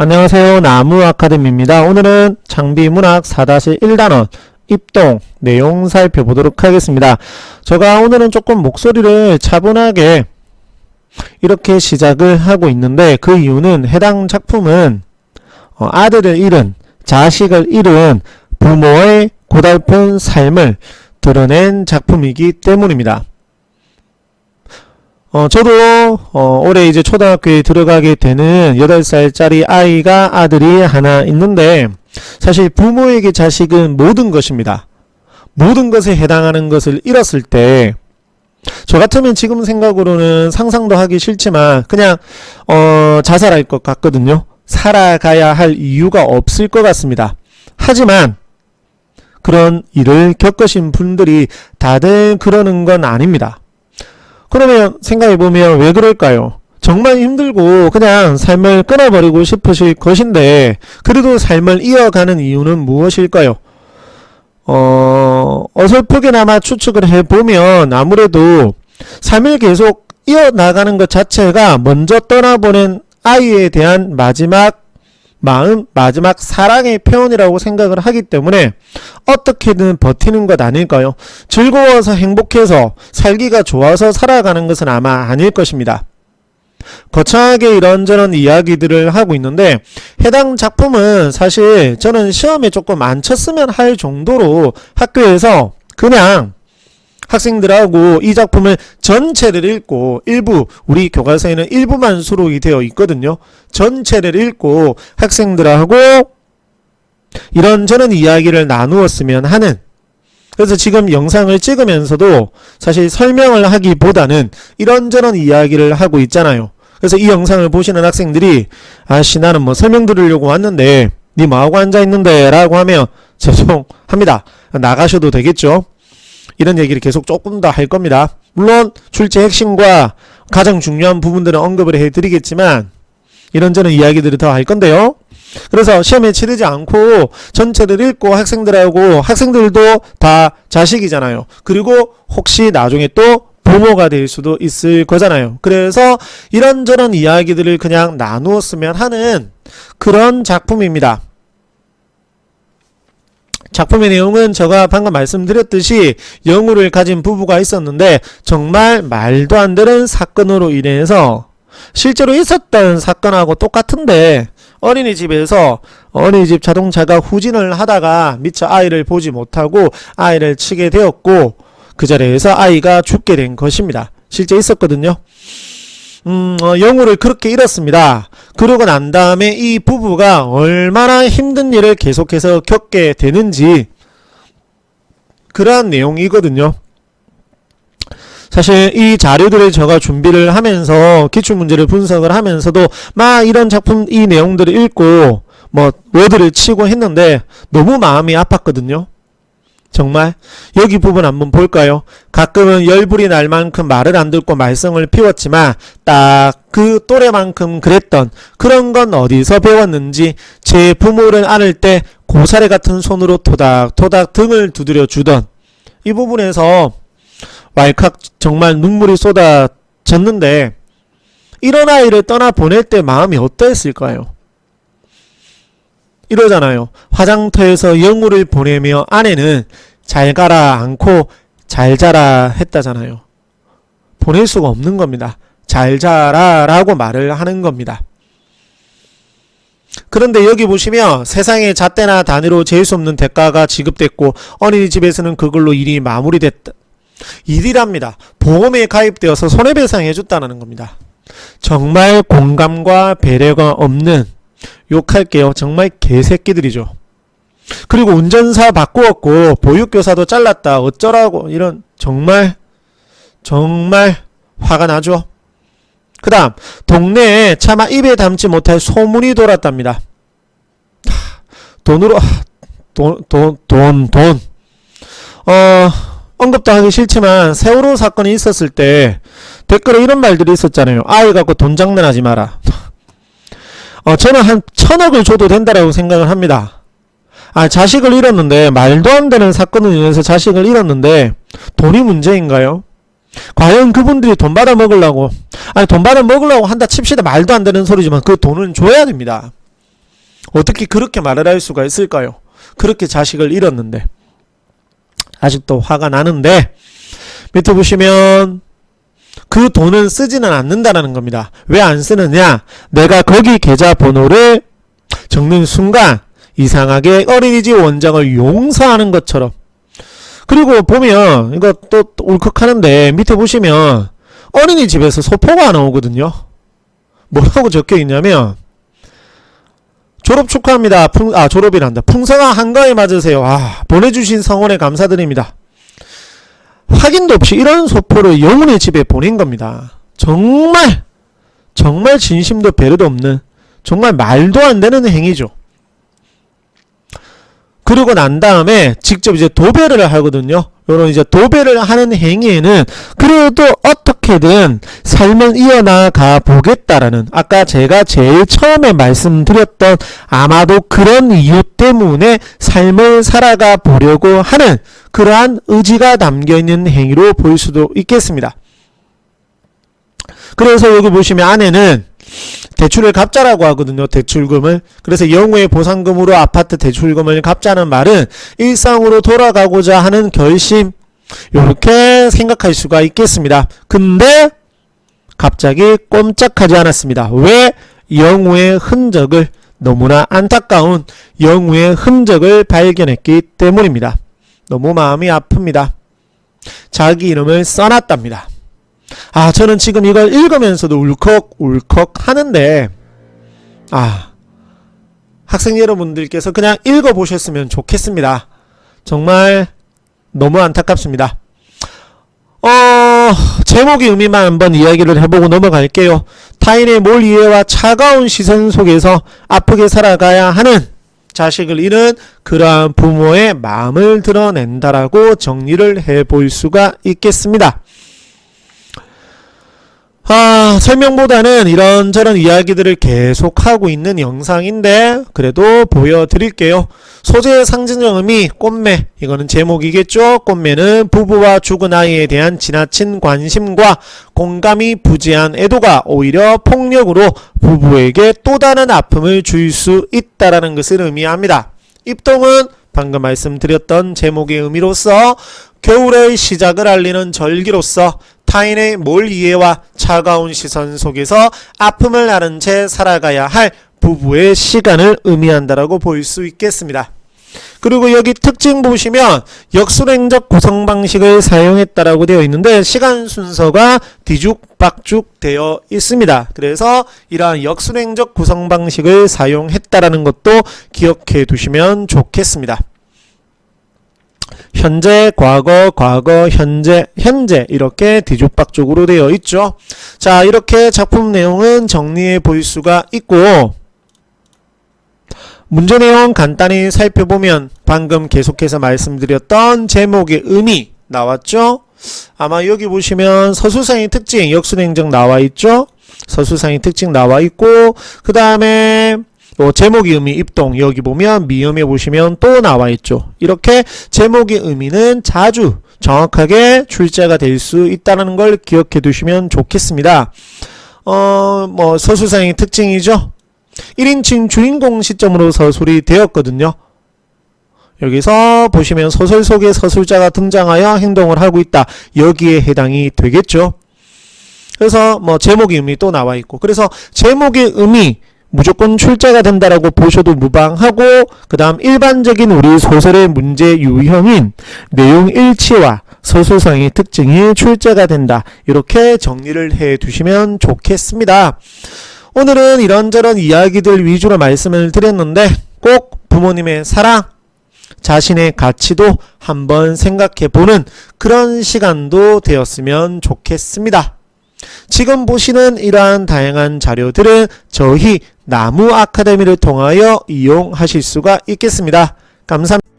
안녕하세요. 나무아카데미입니다. 오늘은 장비문학 4-1단원 입동 내용 살펴보도록 하겠습니다. 제가 오늘은 조금 목소리를 차분하게 이렇게 시작을 하고 있는데, 그 이유는 해당 작품은 아들을 잃은, 자식을 잃은 부모의 고달픈 삶을 드러낸 작품이기 때문입니다. 저도 올해 이제 초등학교에 들어가게 되는 8살짜리 아들이 하나 있는데, 사실 부모에게 자식은 모든 것입니다. 모든 것에 해당하는 것을 잃었을 때, 저 같으면 지금 생각으로는 상상도 하기 싫지만 그냥 자살할 것 같거든요. 살아가야 할 이유가 없을 것 같습니다. 하지만 그런 일을 겪으신 분들이 다들 그러는 건 아닙니다. 그러면 생각해보면 왜 그럴까요? 정말 힘들고 그냥 삶을 끊어버리고 싶으실 것인데, 그래도 삶을 이어가는 이유는 무엇일까요? 어설프게나마 추측을 해보면 아무래도 삶을 계속 이어나가는 것 자체가 먼저 떠나보낸 아이에 대한 마지막 마음, 마지막 사랑의 표현이라고 생각을 하기 때문에 어떻게든 버티는 것 아닐까요? 즐거워서 행복해서 살기가 좋아서 살아가는 것은 아마 아닐 것입니다. 거창하게 이런저런 이야기들을 하고 있는데, 해당 작품은 사실 저는 시험에 조금 안 쳤으면 할 정도로 학교에서 그냥 학생들하고 이 작품을 전체를 읽고, 일부, 우리 교과서에는 일부만 수록이 되어 있거든요. 전체를 읽고 학생들하고 이런저런 이야기를 나누었으면 하는, 그래서 지금 영상을 찍으면서도 사실 설명을 하기보다는 이런저런 이야기를 하고 있잖아요. 그래서 이 영상을 보시는 학생들이 아씨 나는 뭐 설명 들으려고 왔는데 니 뭐하고 앉아있는데 라고 하면 죄송합니다. 나가셔도 되겠죠. 이런 얘기를 계속 조금 더 할 겁니다. 물론 출제 핵심과 가장 중요한 부분들은 언급을 해드리겠지만 이런저런 이야기들을 더 할 건데요. 그래서 시험에 치르지 않고 전체를 읽고 학생들도 다 자식이잖아요. 그리고 혹시 나중에 또 부모가 될 수도 있을 거잖아요. 그래서 이런저런 이야기들을 그냥 나누었으면 하는 그런 작품입니다. 작품의 내용은 제가 방금 말씀드렸듯이 영우를 가진 부부가 있었는데, 정말 말도 안 되는 사건으로 인해서 실제로 있었던 사건하고 똑같은데, 어린이집에서 어린이집 자동차가 후진을 하다가 미처 아이를 보지 못하고 아이를 치게 되었고, 그 자리에서 아이가 죽게 된 것입니다. 실제 있었거든요. 영우를 그렇게 잃었습니다. 그러고 난 다음에 이 부부가 얼마나 힘든 일을 계속해서 겪게 되는지, 그러한 내용이거든요. 사실 이 자료들을 제가 준비를 하면서 기출문제를 분석을 하면서도 막 이런 작품 이 내용들을 읽고 뭐 워드를 치고 했는데 너무 마음이 아팠거든요. 정말 여기 부분 한번 볼까요? 가끔은 열불이 날 만큼 말을 안 듣고 말썽을 피웠지만 딱 그 또래만큼 그랬던, 그런 건 어디서 배웠는지, 제 부모를 안을 때 고사리 같은 손으로 토닥토닥 등을 두드려 주던 이 부분에서 왈칵 정말 눈물이 쏟아졌는데, 이런 아이를 떠나 보낼 때 마음이 어떠했을까요? 이러잖아요. 화장터에서 영우를 보내며 아내는 잘 가라 않고 잘 자라 했다잖아요. 보낼 수가 없는 겁니다. 잘 자라 라고 말을 하는 겁니다. 그런데 여기 보시면 세상에 잣대나 단위로 재일 수 없는 대가가 지급됐고, 어린이집에서는 그걸로 일이 마무리됐다. 일이랍니다. 보험에 가입되어서 손해배상 해줬다는 겁니다. 정말 공감과 배려가 없는, 욕할게요, 정말 개새끼들이죠. 그리고 운전사 바꾸었고 보육교사도 잘랐다 어쩌라고, 이런 정말 화가 나죠. 그 다음 동네에 차마 입에 담지 못할 소문이 돌았답니다. 돈으로 돈 언급도 하기 싫지만 세월호 사건이 있었을 때 댓글에 이런 말들이 있었잖아요. 아이 갖고 돈 장난하지 마라. 저는 한 1000억을 줘도 된다라고 생각을 합니다. 자식을 잃었는데, 말도 안 되는 사건을 인해서 자식을 잃었는데 돈이 문제인가요? 과연 그분들이 돈 받아 먹으려고, 돈 받아 먹으려고 한다 칩시다. 말도 안 되는 소리지만 그 돈은 줘야 됩니다. 어떻게 그렇게 말을 할 수가 있을까요? 그렇게 자식을 잃었는데. 아직도 화가 나는데, 밑에 보시면 그 돈은 쓰지는 않는다라는 겁니다. 왜 안 쓰느냐? 내가 거기 계좌번호를 적는 순간 이상하게 어린이집 원장을 용서하는 것처럼. 그리고 보면 이거 또 울컥하는데 밑에 보시면 어린이집에서 소포가 나오거든요. 뭐라고 적혀 있냐면 졸업 축하합니다. 졸업이란다. 풍성한 한가위 맞으세요. 보내주신 성원에 감사드립니다. 확인도 없이 이런 소포를 영훈의 집에 보낸 겁니다. 정말 진심도 배려도 없는, 정말 말도 안 되는 행위죠. 그러고 난 다음에 직접 이제 도배를 하거든요. 요런 이제 도배를 하는 행위에는 그래도 어떻게든 삶을 이어나가 보겠다라는, 아까 제가 제일 처음에 말씀드렸던 아마도 그런 이유 때문에 삶을 살아가 보려고 하는 그러한 의지가 담겨있는 행위로 볼 수도 있겠습니다. 그래서 여기 보시면 아내는 대출을 갚자라고 하거든요. 대출금을. 그래서 영우의 보상금으로 아파트 대출금을 갚자는 말은 일상으로 돌아가고자 하는 결심, 이렇게 생각할 수가 있겠습니다. 근데 갑자기 꼼짝하지 않았습니다. 왜? 영우의 흔적을, 너무나 안타까운 영우의 흔적을 발견했기 때문입니다. 너무 마음이 아픕니다. 자기 이름을 써놨답니다. 저는 지금 이걸 읽으면서도 울컥 하는데, 학생 여러분들께서 그냥 읽어보셨으면 좋겠습니다. 정말 너무 안타깝습니다. 제목의 의미만 한번 이야기를 해보고 넘어갈게요. 타인의 몰 이해와 차가운 시선 속에서 아프게 살아가야 하는 자식을 잃은 그러한 부모의 마음을 드러낸다라고 정리를 해볼 수가 있겠습니다. 설명보다는 이런저런 이야기들을 계속하고 있는 영상인데 그래도 보여드릴게요. 소재의 상징적 의미, 꽃매, 이거는 제목이겠죠. 꽃매는 부부와 죽은 아이에 대한 지나친 관심과 공감이 부재한 애도가 오히려 폭력으로 부부에게 또 다른 아픔을 줄 수 있다는 것을 의미합니다. 입동은 방금 말씀드렸던 제목의 의미로서 겨울의 시작을 알리는 절기로서 타인의 몰 이해와 차가운 시선 속에서 아픔을 앓은 채 살아가야 할 부부의 시간을 의미한다라고 볼 수 있겠습니다. 그리고 여기 특징 보시면 역순행적 구성 방식을 사용했다라고 되어 있는데 시간 순서가 뒤죽박죽 되어 있습니다. 그래서 이러한 역순행적 구성 방식을 사용했다라는 것도 기억해 두시면 좋겠습니다. 현재, 과거, 현재 이렇게 뒤죽박죽으로 되어 있죠. 자, 이렇게 작품 내용은 정리해 볼 수가 있고, 문제 내용 간단히 살펴보면 방금 계속해서 말씀드렸던 제목의 의미 나왔죠. 아마 여기 보시면 서술상의 특징, 역순행적 나와 있죠. 서술상의 특징 나와 있고, 그 다음에 제목의 의미 입동, 여기 보면 미음에 보시면 또 나와 있죠. 이렇게 제목의 의미는 자주 정확하게 출제가 될 수 있다는 걸 기억해 두시면 좋겠습니다. 서술상의 특징이죠. 1인칭 주인공 시점으로 서술이 되었거든요. 여기서 보시면 소설 속에 서술자가 등장하여 행동을 하고 있다. 여기에 해당이 되겠죠. 그래서 제목의 의미 또 나와 있고, 그래서 제목의 의미 무조건 출제가 된다라고 보셔도 무방하고, 그 다음 일반적인 우리 소설의 문제 유형인 내용 일치와 서술상의 특징이 출제가 된다. 이렇게 정리를 해 두시면 좋겠습니다. 오늘은 이런저런 이야기들 위주로 말씀을 드렸는데 꼭 부모님의 사랑, 자신의 가치도 한번 생각해 보는 그런 시간도 되었으면 좋겠습니다. 지금 보시는 이러한 다양한 자료들은 저희 나무 아카데미를 통하여 이용하실 수가 있겠습니다. 감사합니다.